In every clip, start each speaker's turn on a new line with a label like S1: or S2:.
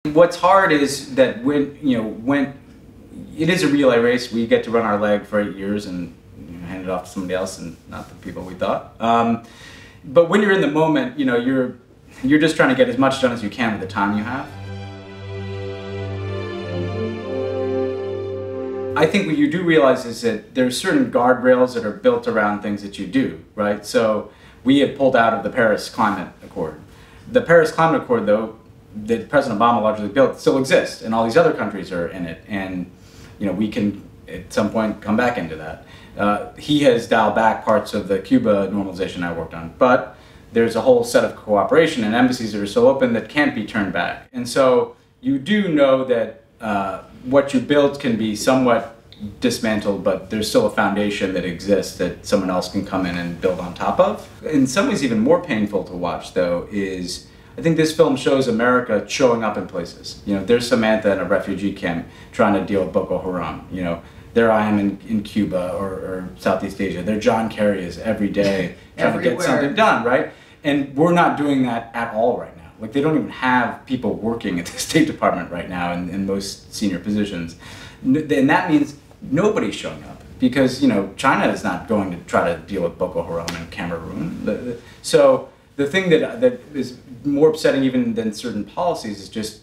S1: What's hard is that when it is a relay race, we get to run our leg for 8 years and hand it off to somebody else and not the people we thought. But when you're in the moment, you're just trying to get as much done as you can with the time you have. I think what you do realize is that there's certain guardrails that are built around things that you do, right? So we have pulled out of the Paris Climate Accord. The Paris Climate Accord, though, that President Obama largely built, still exists, and all these other countries are in it, and we can at some point come back into that. He has dialed back parts of the Cuba normalization I worked on, but there's a whole set of cooperation and embassies that are so open that can't be turned back. And so you do know that what you build can be somewhat dismantled, but there's still a foundation that exists that someone else can come in and build on top of. In some ways, even more painful to watch, though, is I think this film shows America showing up in places. There's Samantha in a refugee camp trying to deal with Boko Haram. There I am in Cuba or Southeast Asia. There John Kerry is every day trying to get something done, right? And we're not doing that at all right now. Like, they don't even have people working at the State Department right now in most senior positions. And that means nobody's showing up because, China is not going to try to deal with Boko Haram in Cameroon. So the thing that is more upsetting even than certain policies is just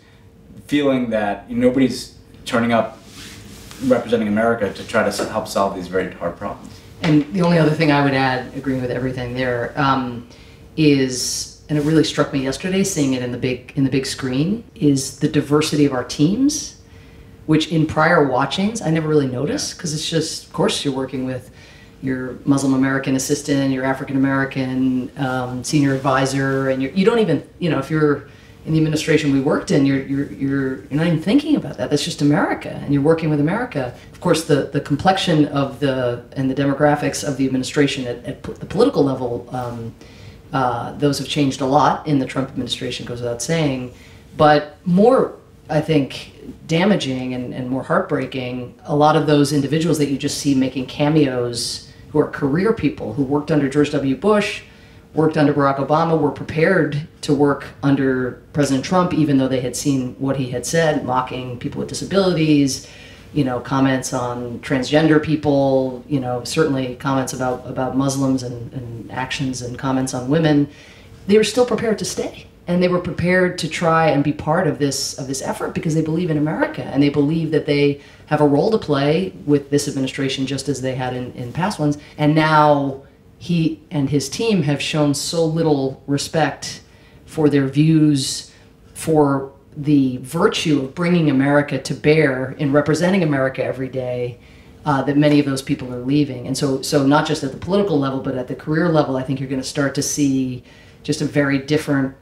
S1: feeling that nobody's turning up representing America to try to help solve these very hard problems.
S2: And the only other thing I would add, agreeing with everything there, is, and it really struck me yesterday seeing it in the big screen, is the diversity of our teams, which in prior watchings I never really noticed, because it's just, of course, you're working with your Muslim American assistant, your African American senior advisor, and you don't even, if you're in the administration we worked in, you're not even thinking about that. That's just America, and you're working with America. Of course, the complexion of and the demographics of the administration at the political level, those have changed a lot in the Trump administration, goes without saying. But more, I think, damaging and more heartbreaking, a lot of those individuals that you just see making cameos, who are career people who worked under George W. Bush, worked under Barack Obama, were prepared to work under President Trump, even though they had seen what he had said, mocking people with disabilities, comments on transgender people, certainly comments about Muslims and actions and comments on women. They were still prepared to stay. And they were prepared to try and be part of this effort because they believe in America, and they believe that they have a role to play with this administration just as they had in past ones. And now he and his team have shown so little respect for their views, for the virtue of bringing America to bear in representing America every day, that many of those people are leaving. And so not just at the political level, but at the career level, I think you're going to start to see just a very different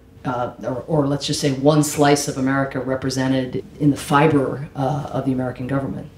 S2: or let's just say one slice of America represented in the fiber of the American government.